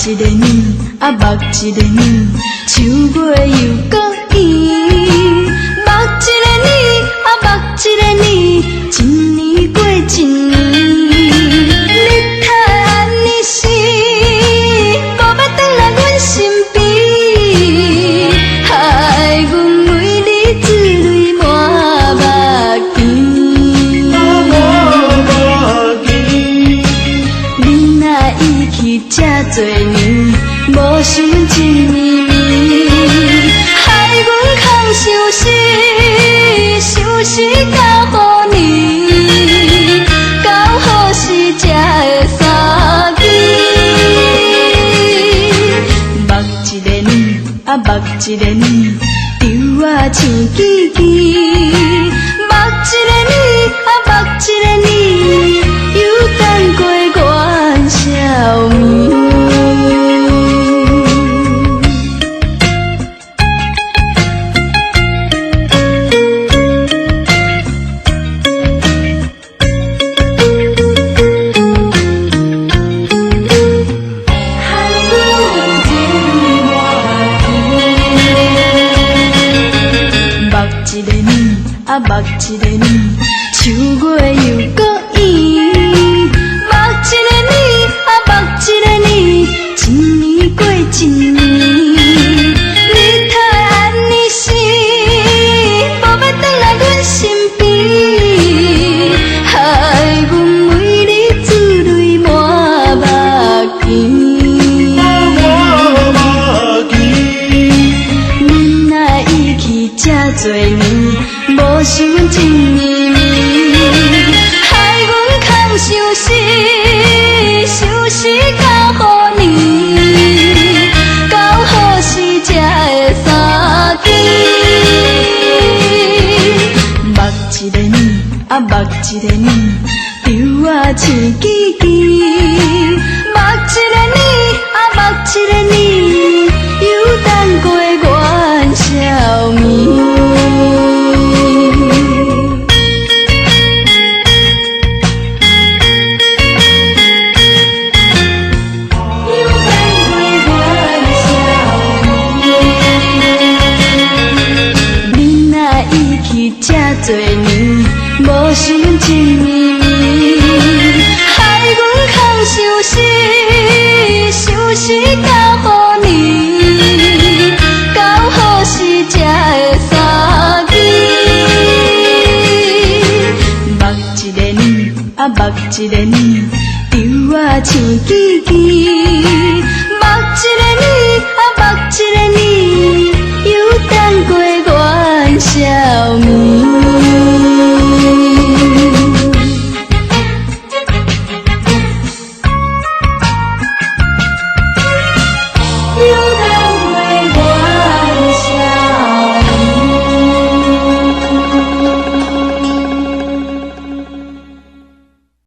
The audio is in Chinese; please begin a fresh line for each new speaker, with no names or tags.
一个年，啊目一个年，秋月又搁圆。目一个年，啊目一个年，一年过一年。你太安尼时，无要转来阮身边，害阮为你珠泪满目镜。你若已去这多年，无想一年暝，害阮空想死，想死到何年？到何时才会相见？目一个年，啊目一个年，丢啊像记记。目一个年，啊目一个年，又等过元宵暝。一个年，啊目一个年，秋月又搁圆。目一个年，啊目一个年，一年过一年。你太安尼时，无要转来阮身边，害阮为你珠泪满目镜。你若已去这多年，无想一年暝，害阮空想死，想死到何年？到何时才会相见？目一个年，啊目一个年，丢啊像记记。目一个年，啊目一个年，又等过元宵暝。这多年，无想一年暝，害阮空想死，想死到何年？到何时才会相见？目一个年，啊目一个年，丢啊像记记。